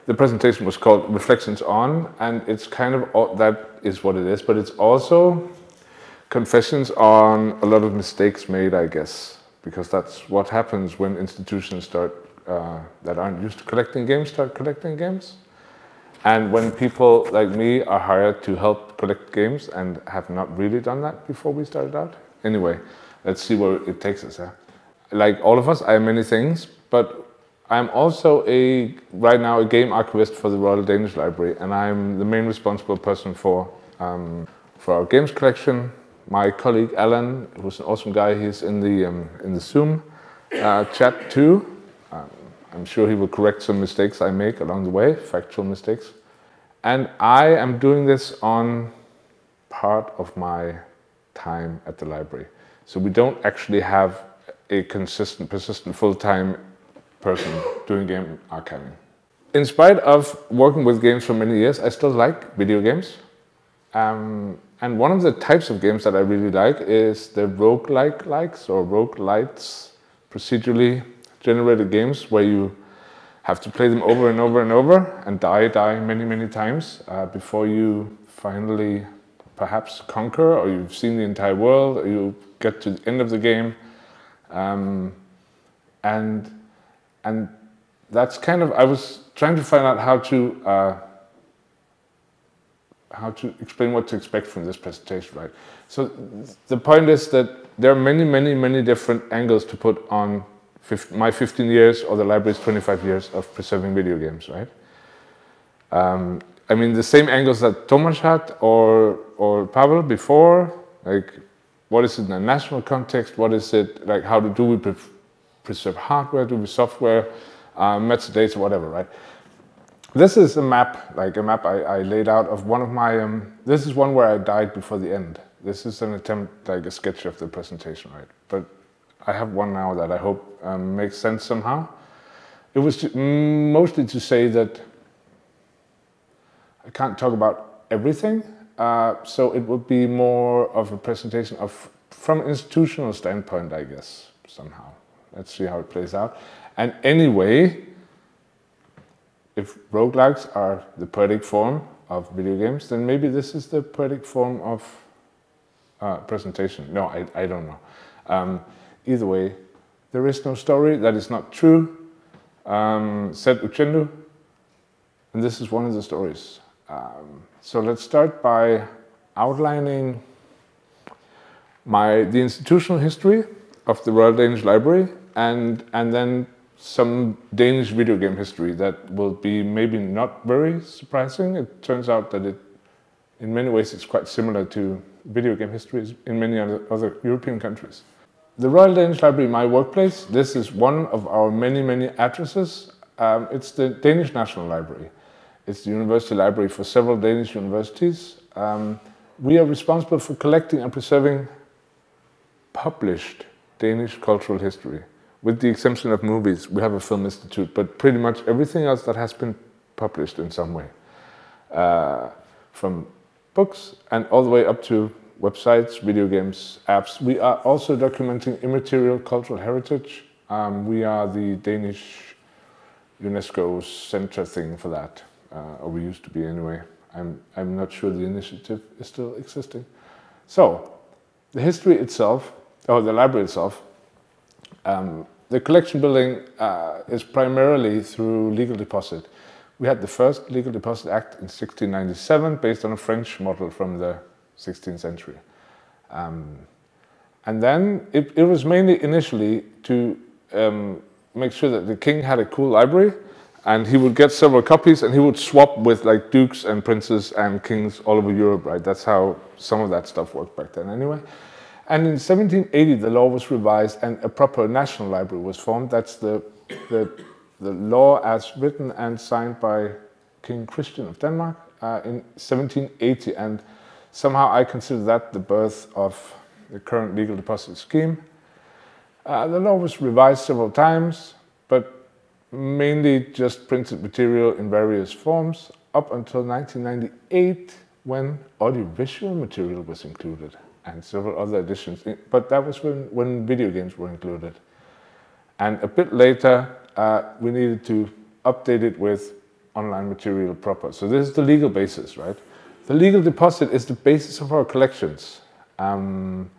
the presentation was called Reflections on, and it's kind of, that is what it is, but it's also confessions on a lot of mistakes made, I guess, because that's what happens when institutions start, that aren't used to collecting games, start collecting games. And when people like me are hired to help collect games and have not really done that before we started out. Anyway, let's see where it takes us. Like all of us, I am many things, but I'm also right now a game archivist for the Royal Danish Library, and I'm the main responsible person for our games collection. My colleague Alan, who's an awesome guy, he's in the Zoom chat too. I'm sure he will correct some mistakes I make along the way, factual mistakes. And I am doing this on part of my time at the library. So we don't actually have a consistent, persistent, full-time person doing game archiving. In spite of working with games for many years, I still like video games. And one of the types of games that I really like is the roguelike-likes or roguelites, procedurally generated games where you have to play them over and over and over and die many, many times before you finally perhaps conquer, or you've seen the entire world, or you get to the end of the game. And that's kind of, I was trying to find out how to explain what to expect from this presentation, right? So the point is that there are many, many, many different angles to put on my 15 years or the library's 25 years of preserving video games, right? I mean, the same angles that Tomáš had or Pavel before, like what is it in a national context, what is it, like how do we preserve hardware, do we software, metadata, whatever, right? This is a map, I laid out of one of my, this is one where I died before the end. This is an attempt, like a sketch of the presentation, right? But I have one now that I hope makes sense somehow. It was mostly to say that I can't talk about everything, so it would be more of a presentation from an institutional standpoint, I guess, somehow. Let's see how it plays out. And anyway, if roguelikes are the poetic form of video games, then maybe this is the poetic form of presentation. No, I don't know. Either way, there is no story that is not true, said Uchendu, and this is one of the stories. So let's start by outlining the institutional history of the Royal Danish Library, and then some Danish video game history that will be maybe not very surprising. It turns out that in many ways it's quite similar to video game histories in many other European countries. The Royal Danish Library, my workplace, this is one of our many, many addresses. It's the Danish National Library. It's the university library for several Danish universities. We are responsible for collecting and preserving published Danish cultural history. With the exception of movies, we have a film institute, but pretty much everything else that has been published in some way. From books and all the way up to websites, video games, apps. We are also documenting immaterial cultural heritage. We are the Danish UNESCO center thing for that, or we used to be anyway. I'm not sure the initiative is still existing. So, the history itself, or the library itself, the collection building is primarily through legal deposit. We had the first Legal Deposit Act in 1697 based on a French model from the 16th century. And then it was mainly initially to make sure that the king had a cool library, and he would get several copies and he would swap with like dukes and princes and kings all over Europe, right? That's how some of that stuff worked back then anyway. And in 1780 the law was revised and a proper national library was formed. That's the law as written and signed by King Christian of Denmark in 1780, and somehow I consider that the birth of the current legal deposit scheme. The law was revised several times, but mainly just printed material in various forms up until 1998 when audiovisual material was included and several other additions, but that was when video games were included. And a bit later we needed to update it with online material proper. So this is the legal basis, right? The legal deposit is the basis of our collections. And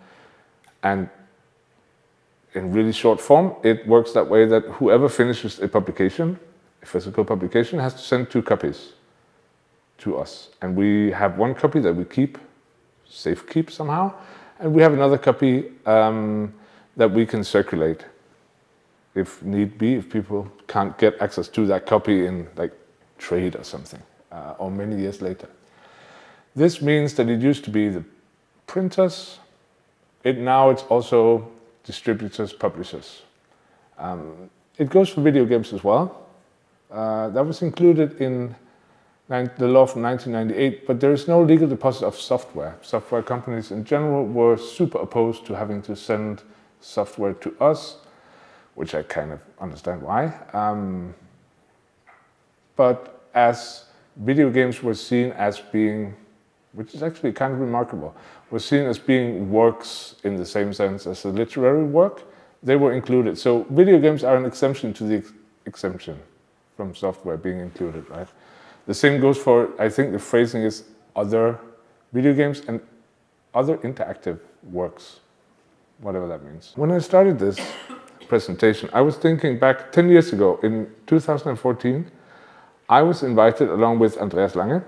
in really short form, it works that way that whoever finishes a publication, a physical publication, has to send 2 copies to us. And we have 1 copy that we keep, safe keep somehow, and we have another copy that we can circulate if need be, if people can't get access to that copy in like trade or something, or many years later. This means that it used to be the printers. Now it's also distributors, publishers. It goes for video games as well. That was included in the law from 1998, but there is no legal deposit of software. Software companies in general were super opposed to having to send software to us, which I kind of understand why. But as video games were seen as being, which is actually kind of remarkable, were seen as being works in the same sense as a literary work, they were included. So video games are an exemption to the exemption from software being included, right? The same goes for, I think the phrasing is other video games and other interactive works, whatever that means. When I started this presentation, I was thinking back 10 years ago, in 2014, I was invited along with Andreas Lange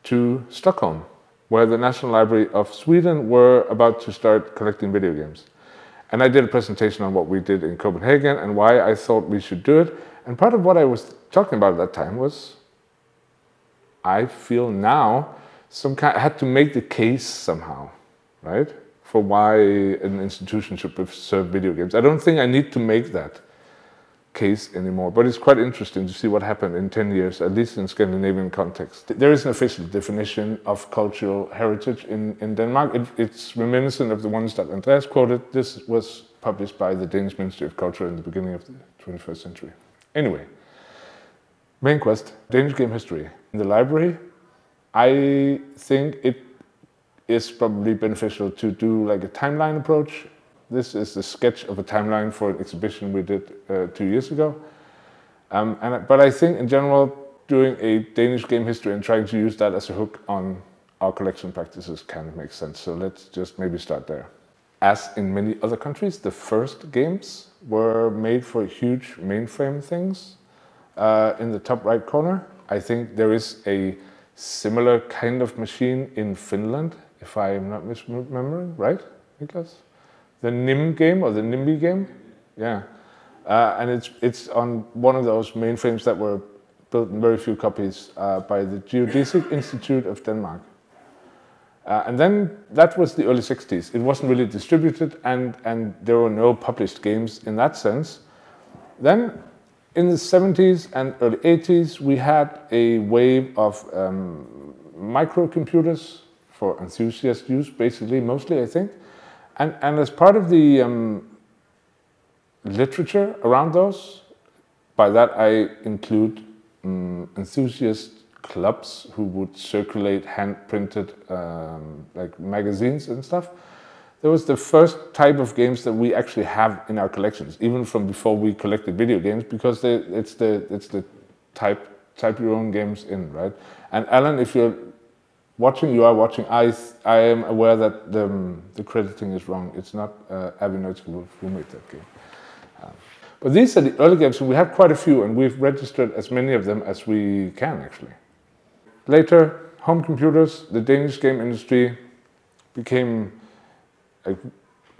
to Stockholm, where the National Library of Sweden were about to start collecting video games. And I did a presentation on what we did in Copenhagen and why I thought we should do it. And part of what I was talking about at that time was, I feel now, I had to make the case somehow, right? For why an institution should preserve video games. I don't think I need to make that case anymore, but it's quite interesting to see what happened in 10 years, at least in Scandinavian context. There is an official definition of cultural heritage in Denmark. It's reminiscent of the ones that Andreas quoted. This was published by the Danish Ministry of Culture in the beginning of the 21st century. Anyway, main quest, Danish game history. In the library, I think it is probably beneficial to do like a timeline approach. This is the sketch of a timeline for an exhibition we did 2 years ago. But I think in general, doing a Danish game history and trying to use that as a hook on our collection practices kind of makes sense. So let's just maybe start there. As in many other countries, the first games were made for huge mainframe things. In the top right corner, I think there is a similar kind of machine in Finland, if I am not misremembering, right, Niklas? The NIM game or the NIMBY game? Yeah. And it's on one of those mainframes that were built in very few copies by the Geodesic Institute of Denmark. And then that was the early 60s. It wasn't really distributed and there were no published games in that sense. Then in the 70s and early 80s, we had a wave of microcomputers for enthusiast use, basically, mostly, I think. And as part of the literature around those, by that I include enthusiast clubs who would circulate hand-printed like magazines and stuff. There was the first type of games that we actually have in our collections, even from before we collected video games, because it's the type your own games in, right? And Alan, if you're watching, you are watching. I am aware that the crediting is wrong. It's not Abbey Nerdskole who made that game. But these are the early games, and we have quite a few, and we've registered as many of them as we can, actually. Later, home computers, the Danish game industry became a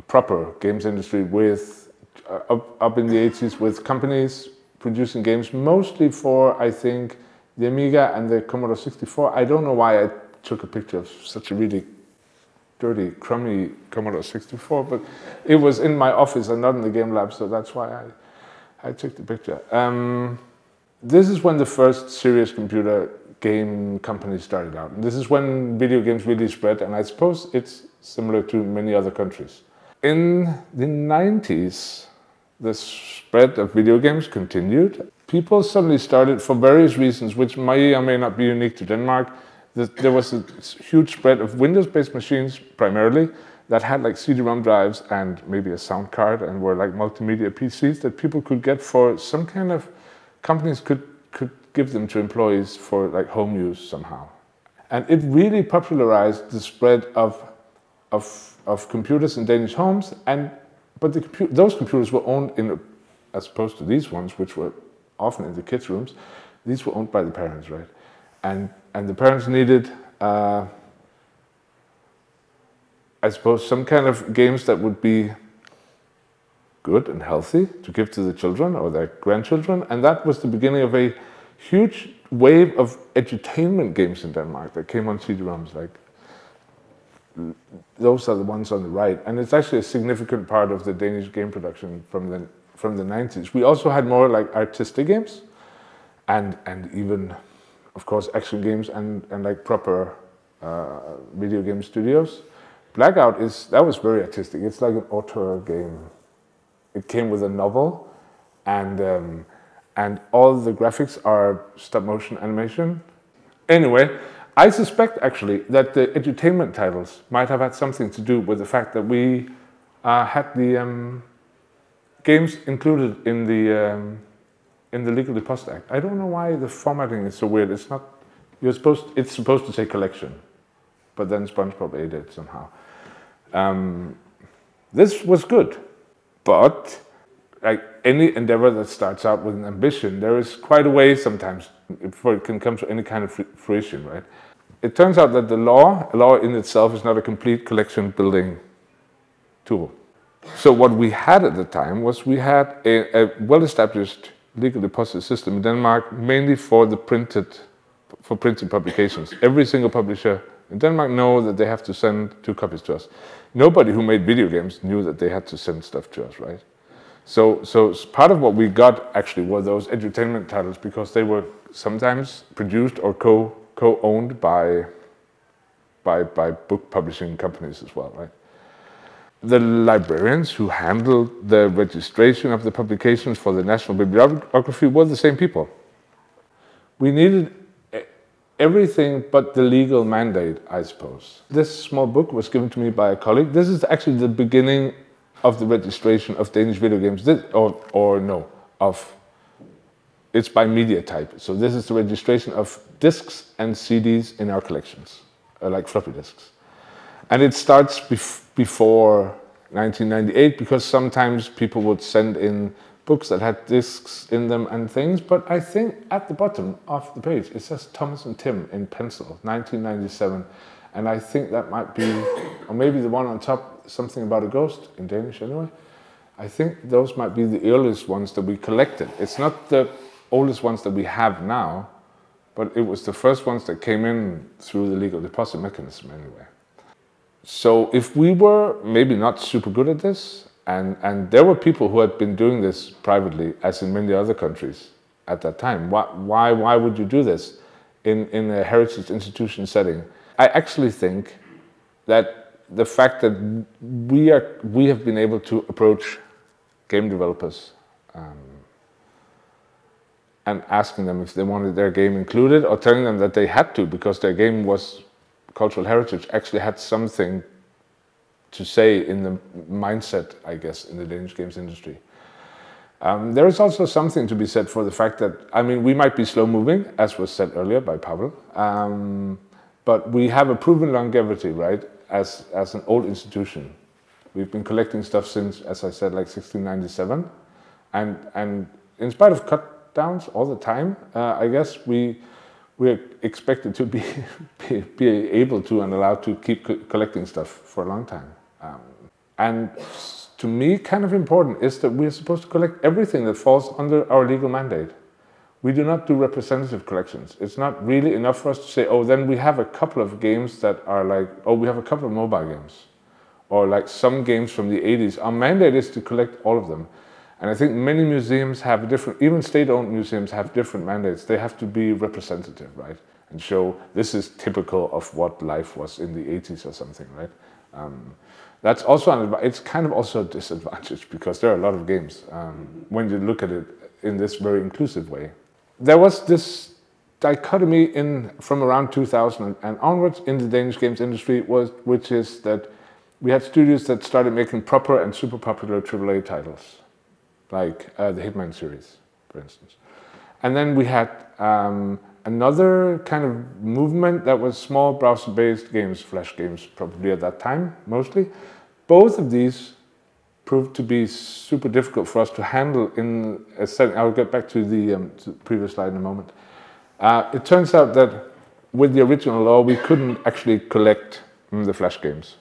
proper games industry with, up in the 80s, with companies producing games mostly for, I think, the Amiga and the Commodore 64. I don't know why I took a picture of such a really dirty, crummy Commodore 64, but it was in my office and not in the game lab, so that's why I took the picture. This is when the first serious computer game companies started out. And this is when video games really spread, and I suppose it's similar to many other countries. In the 90s, the spread of video games continued. People suddenly started, for various reasons, which may or may not be unique to Denmark. There was a huge spread of Windows-based machines, primarily, that had like CD-ROM drives and maybe a sound card and were like multimedia PCs that people could get for some kind of, companies could give them to employees for like home use somehow. And it really popularized the spread of computers in Danish homes, but those computers were owned as opposed to these ones, which were often in the kids' rooms, these were owned by the parents, right? And the parents needed, I suppose, some kind of games that would be good and healthy to give to the children or their grandchildren, and that was the beginning of a huge wave of edutainment games in Denmark that came on CD-ROMs. Like, those are the ones on the right, and it's actually a significant part of the Danish game production from the 90s. We also had more like artistic games, and even, of course, action games and like proper video game studios. Blackout that was very artistic. It's like an auteur game. It came with a novel, and all the graphics are stop-motion animation. Anyway, I suspect actually that the edutainment titles might have had something to do with the fact that we had the games included in the Legal Deposit Act. I don't know why the formatting is so weird. It's not. It's supposed to say collection, but then SpongeBob ate it somehow. This was good, but like any endeavor that starts out with an ambition, there is quite a way sometimes before it can come to any kind of fruition, right? It turns out that a law in itself is not a complete collection building tool. So what we had at the time was we had a well-established legal deposit system in Denmark, mainly for printed publications. Every single publisher in Denmark know that they have to send 2 copies to us. Nobody who made video games knew that they had to send stuff to us, right? So part of what we got actually were those edutainment titles, because they were sometimes produced or co-owned by book publishing companies as well, right? The librarians who handled the registration of the publications for the National Bibliography were the same people. We needed everything but the legal mandate, I suppose. This small book was given to me by a colleague. This is actually the beginning of the registration of Danish video games, it's by media type. So this is the registration of discs and CDs in our collections, like floppy disks. And it starts before 1998, because sometimes people would send in books that had discs in them and things, but I think at the bottom of the page it says Thomas and Tim in pencil, 1997, and I think that might be, or maybe the one on top, something about a ghost, in Danish anyway. I think those might be the earliest ones that we collected. It's not the oldest ones that we have now, but it was the first ones that came in through the legal deposit mechanism anyway. So if we were maybe not super good at this, and there were people who had been doing this privately, as in many other countries at that time, why would you do this in a heritage institution setting? I actually think that the fact that we have been able to approach game developers and asking them if they wanted their game included, or telling them that they had to because their game was cultural heritage, actually had something to say in the mindset, I guess, in the Danish games industry. There is also something to be said for the fact that, I mean, we might be slow moving, as was said earlier by Pavel, but we have a proven longevity, right, as an old institution. We've been collecting stuff since, as I said, like 1697, and in spite of cut downs all the time, I guess we're expected to be able to and allowed to keep collecting stuff for a long time. And to me, kind of important is that we're supposed to collect everything that falls under our legal mandate. We do not do representative collections. It's not really enough for us to say, oh, then we have a couple of games that are like, oh, we have a couple of mobile games, or like some games from the 80s. Our mandate is to collect all of them. And I think many museums have different, even state-owned museums have different mandates. They have to be representative, right? And show this is typical of what life was in the 80s or something, right? That's also, it's kind of also a disadvantage because there are a lot of games when you look at it in this very inclusive way. There was this dichotomy from around 2000 and onwards in the Danish games industry, which is that we had studios that started making proper and super popular AAA titles, like the Hitman series, for instance. And then we had another kind of movement that was small browser-based games, Flash games probably at that time, mostly. Both of these proved to be super difficult for us to handle in a setting. I'll get back to the previous slide in a moment. It turns out that with the original law, we couldn't actually collect the Flash games.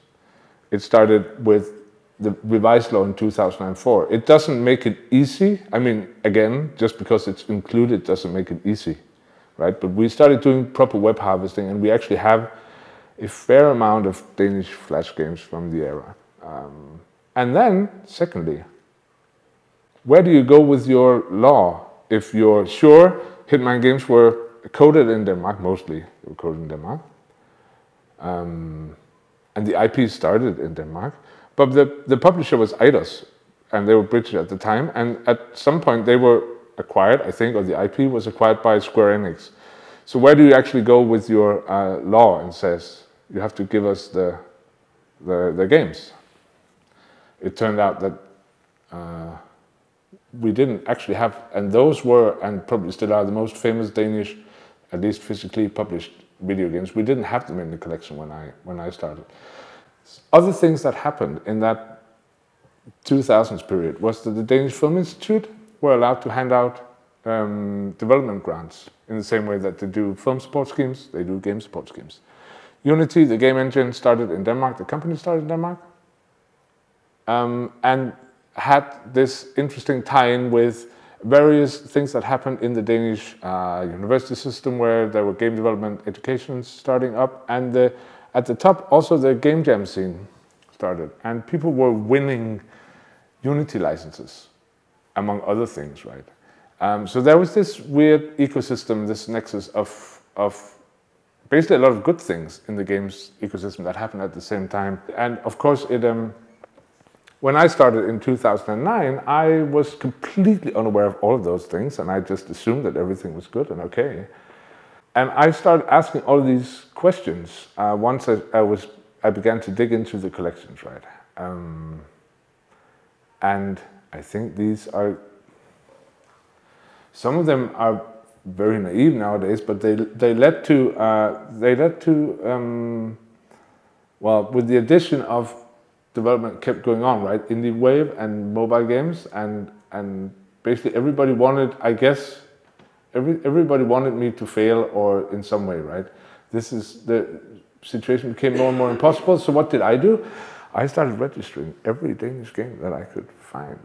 It started with the revised law in 2004. It doesn't make it easy. I mean, again, just because it's included doesn't make it easy, right? But we started doing proper web harvesting, and we actually have a fair amount of Danish Flash games from the era. And then, secondly, where do you go with your law? If you're sure Hitman games were coded in Denmark, mostly they were coded in Denmark, and the IP started in Denmark, but the publisher was Eidos, and they were British at the time, and at some point they were acquired, I think, or the IP was acquired by Square Enix. So where do you actually go with your law and says, you have to give us the games? It turned out that we didn't actually have, and those were, and probably still are, the most famous Danish, at least physically published video games. We didn't have them in the collection when I started. Other things that happened in that 2000s period was that the Danish Film Institute were allowed to hand out development grants in the same way that they do film support schemes, they do game support schemes. Unity, the game engine, started in Denmark, the company started in Denmark, and had this interesting tie-in with various things that happened in the Danish university system, where there were game development educations starting up, and at the top also the game jam scene started, and people were winning Unity licenses, among other things, right? So there was this weird ecosystem, this nexus of basically a lot of good things in the games ecosystem that happened at the same time. And of course, when I started in 2009, I was completely unaware of all of those things, and I just assumed that everything was good and okay. And I started asking all of these questions once I began to dig into the collections, right? And I think these are, some of them are very naive nowadays, but they led to well, with the addition of development kept going on, right? Indie wave and mobile games, and basically everybody wanted, I guess, everybody wanted me to fail, or in some way, right? This is, the situation became more and more impossible. So what did I do? I started registering every Danish game that I could find,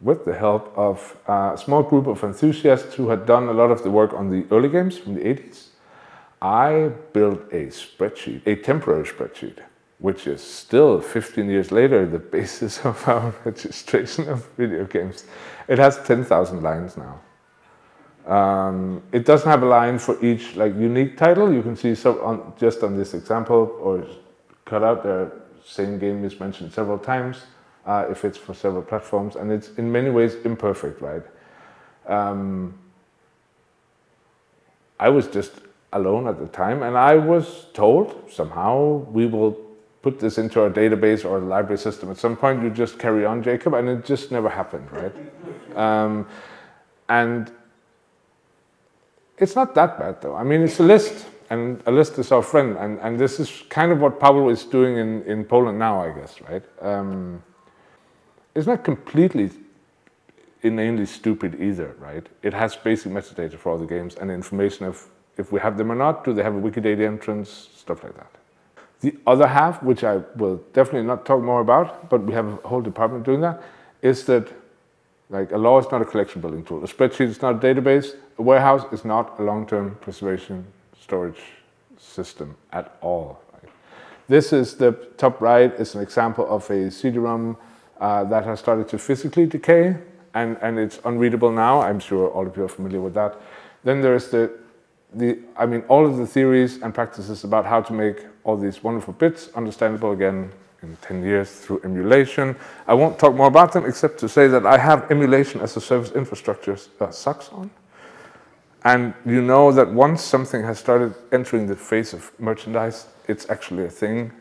with the help of a small group of enthusiasts who had done a lot of the work on the early games from the 80s. I built a spreadsheet, a temporary spreadsheet, which is still 15 years later the basis of our registration of video games. It has 10,000 lines now. It doesn't have a line for each unique title. You can see just on this example, or cut out there, same game is mentioned several times. If it's for several platforms, and it's in many ways imperfect, right? I was just alone at the time, and I was told somehow we will put this into our database or library system at some point. You just carry on, Jacob, and it just never happened, right? And it's not that bad, though. I mean, it's a list, and a list is our friend, and this is kind of what Pavel is doing in Poland now, I guess, right? It's not completely inanely stupid either, right? It has basic metadata for all the games and information of if we have them or not, do they have a Wikidata entrance, stuff like that. The other half, which I will definitely not talk more about, but we have a whole department doing that, is that a law is not a collection building tool. A spreadsheet is not a database. A warehouse is not a long-term preservation storage system at all. Right? This is the top right is an example of a CD-ROM that has started to physically decay, and it's unreadable now. I'm sure all of you are familiar with that. Then there's I mean, all of the theories and practices about how to make all these wonderful bits understandable again in 10 years through emulation. I won't talk more about them except to say that I have emulation as a service infrastructure socks on. And you know that once something has started entering the phase of merchandise, it's actually a thing.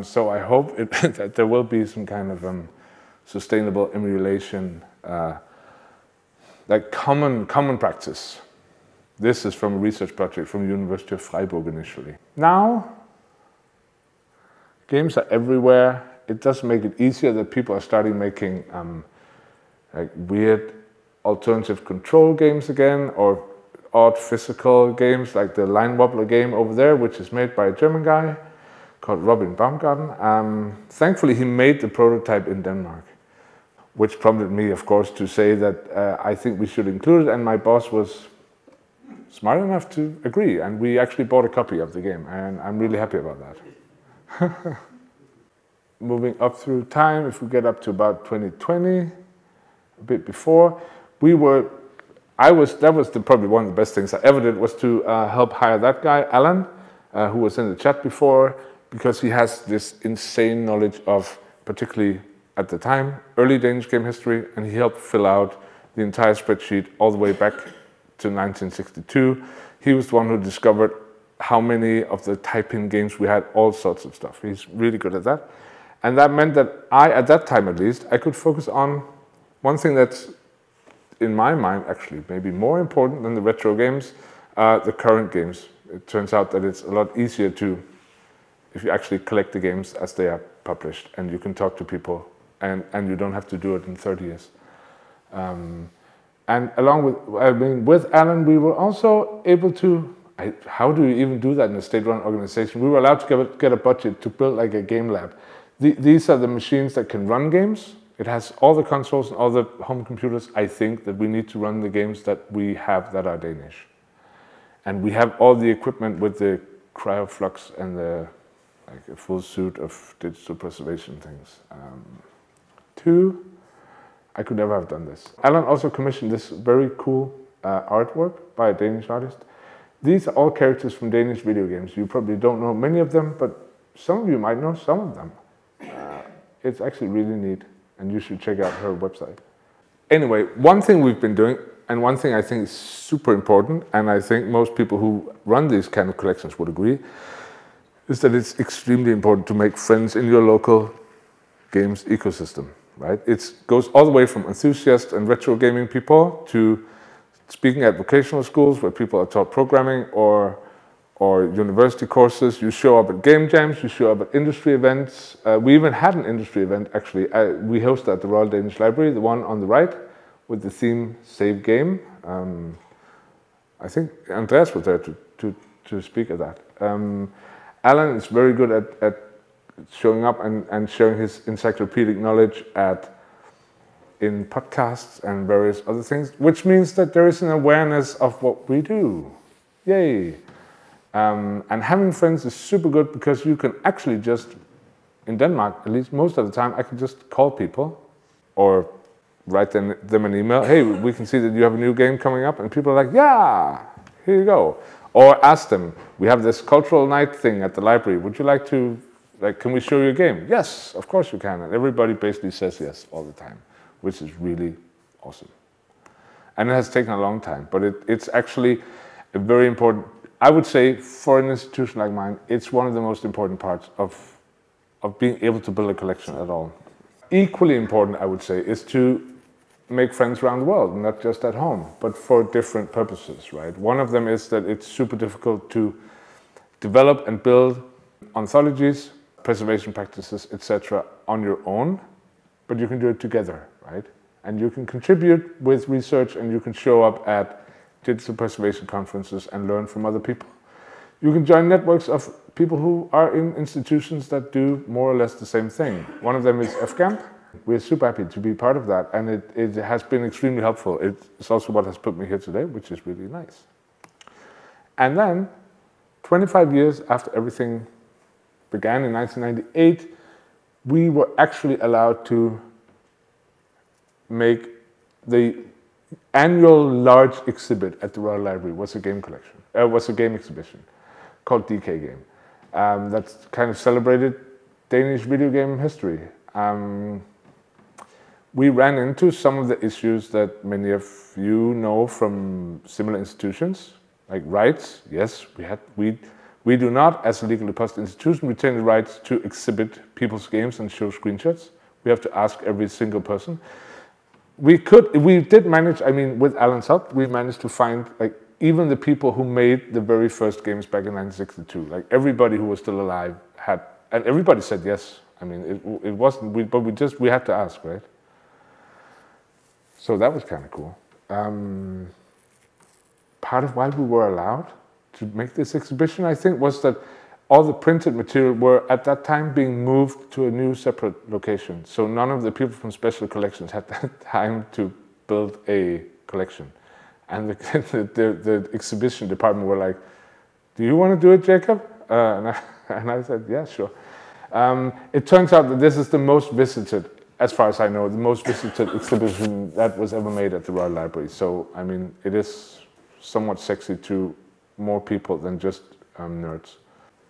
So I hope that there will be some kind of sustainable emulation, common practice This is from a research project from the University of Freiburg initially. Now, games are everywhere. It does make it easier that people are starting making like weird alternative control games again, or odd physical games like the line wobbler game over there, which is made by a German guy called Robin Baumgarten. Thankfully, he made the prototype in Denmark, which prompted me, of course, to say that I think we should include it, and my boss was smart enough to agree, and we actually bought a copy of the game, and I'm really happy about that. Moving up through time, if we get up to about 2020, a bit before, that was probably one of the best things I ever did, was to help hire that guy, Alan, who was in the chat before, because he has this insane knowledge of, particularly at the time, early Danish game history, and he helped fill out the entire spreadsheet all the way back to 1962. He was the one who discovered how many of the type-in games we had, all sorts of stuff. He's really good at that. And that meant that at that time at least, I could focus on one thing that's, in my mind, actually maybe more important than the retro games, the current games. It turns out that it's a lot easier if you actually collect the games as they are published, and you can talk to people, and you don't have to do it in 30 years. And along with Alan, we were also able to, how do you even do that in a state-run organization? We were allowed to get a budget to build like a game lab. These are the machines that can run games. It has all the consoles and all the home computers, I think, that we need to run the games that we have that are Danish. And we have all the equipment with the cryoflux and like a full suit of digital preservation things. I could never have done this. Alan also commissioned this very cool artwork by a Danish artist. These are all characters from Danish video games. You probably don't know many of them, but some of you might know some of them. It's actually really neat, and you should check out her website. Anyway, one thing we've been doing, and one thing I think is super important, and I think most people who run these kind of collections would agree, is that it's extremely important to make friends in your local games ecosystem, right? It goes all the way from enthusiast and retro gaming people to speaking at vocational schools where people are taught programming, or university courses. You show up at game jams, you show up at industry events. We even had an industry event, actually. We hosted at the Royal Danish Library, the one on the right, with the theme Save Game. I think Andreas was there to speak at that. Alan is very good at showing up and sharing his encyclopedic knowledge in podcasts and various other things, which means that there is an awareness of what we do. Yay! And having friends is super good, because you can actually just, in Denmark, at least most of the time, I can just call people or write them an email. Hey, we can see that you have a new game coming up, and people are like, yeah, here you go. Or ask them, we have this cultural night thing at the library. Would you like to, can we show you a game? Yes, of course you can. And everybody basically says yes all the time, which is really awesome. And it has taken a long time, but it's actually a very important, I would say, for an institution like mine, it's one of the most important parts of being able to build a collection at all. Equally important, I would say, is to make friends around the world, not just at home, but for different purposes, right? One of them is that it's super difficult to develop and build anthologies, preservation practices, etc. on your own, but you can do it together, right? And you can contribute with research, and you can show up at digital preservation conferences and learn from other people. You can join networks of people who are in institutions that do more or less the same thing. One of them is FGAMP. We're super happy to be part of that, and it has been extremely helpful. It's also what has put me here today, which is really nice. And then, 25 years after everything began in 1998, we were actually allowed to make the annual large exhibit at the Royal Library. Was a game collection. Was a game exhibition called DK Game. That's kind of celebrated Danish video game history. We ran into some of the issues that many of you know from similar institutions, like rights. Yes, we do not, as a legally deposited institution, retain the rights to exhibit people's games and show screenshots. We have to ask every single person. We did manage, I mean, with Alan's help, we managed to find even the people who made the very first games back in 1962, like everybody who was still alive had, and everybody said yes. I mean, it wasn't, but we had to ask, right? So that was kind of cool. Part of why we were allowed to make this exhibition, I think, was that all the printed material were at that time being moved to a new separate location. So none of the people from Special Collections had that time to build a collection. And the exhibition department were like, do you want to do it, Jacob? And I said, yeah, sure. It turns out that this is the most visited, as far as I know, the most visited exhibition that was ever made at the Royal Library. So, I mean, it is somewhat sexy to more people than just nerds.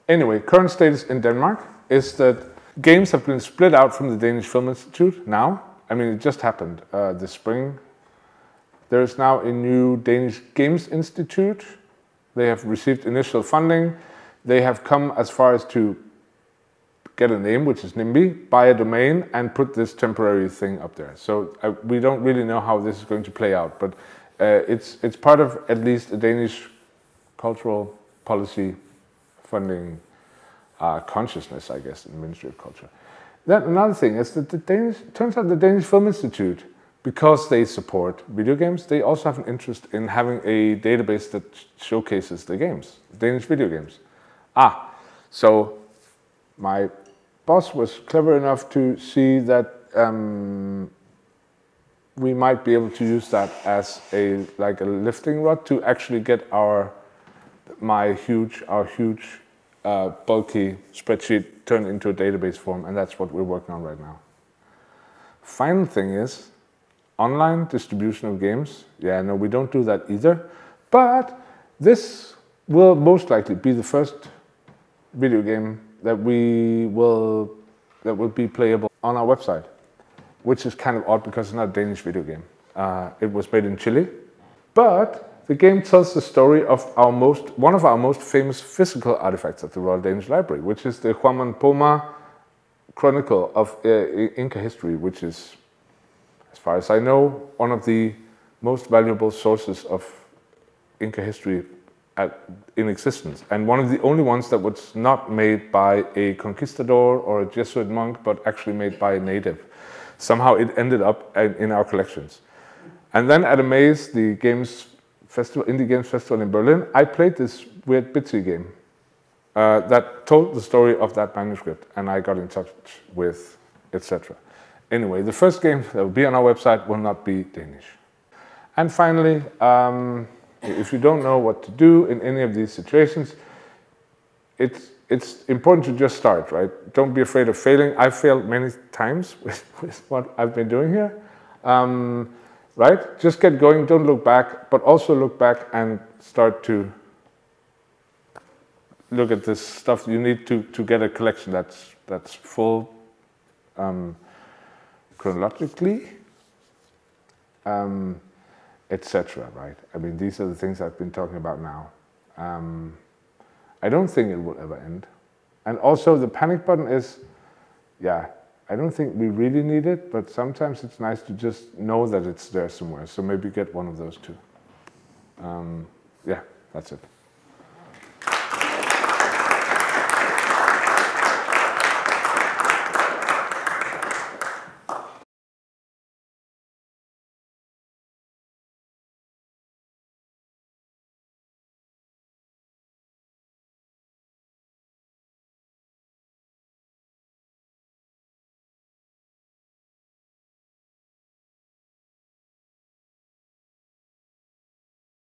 Anyway, current status in Denmark is that games have been split out from the Danish Film Institute now. I mean, it just happened this spring. There is now a new Danish Games Institute. They have received initial funding. They have come as far as to get a name, which is NIMBY, buy a domain, and put this temporary thing up there. So we don't really know how this is going to play out, but it's part of at least a Danish cultural policy funding consciousness, I guess, in the Ministry of Culture. Then another thing is that turns out the Danish Film Institute, because they support video games, they also have an interest in having a database that showcases the games, Danish video games. So my boss was clever enough to see that we might be able to use that as a lifting rod to actually get our huge bulky spreadsheet turned into a database form, and that's what we're working on right now. Final thing is online distribution of games. Yeah, no, we don't do that either, but this will most likely be the first video game that will be playable on our website, which is kind of odd because it's not a Danish video game. It was made in Chile, but the game tells the story of one of our most famous physical artifacts at the Royal Danish Library, which is the Huaman Poma Chronicle of Inca history, which is, as far as I know, one of the most valuable sources of Inca history in existence, and one of the only ones that was not made by a conquistador or a Jesuit monk, but actually made by a native. Somehow it ended up in our collections. And then at Amaze, the Indie Games Festival in Berlin, I played this weird Bitsy game that told the story of that manuscript, and I got in touch with etc. Anyway, the first game that will be on our website will not be Danish. And finally, if you don't know what to do in any of these situations, it's important to just start, right? Don't be afraid of failing. I've failed many times with what I've been doing here. Right? Just get going, don't look back, but also look back and start to look at this stuff you need to get a collection that's full chronologically, etc. Right? I mean, these are the things I've been talking about now. I don't think it will ever end. And also the panic button is, yeah, I don't think we really need it, but sometimes it's nice to just know that it's there somewhere. So maybe get one of those too. Yeah, that's it.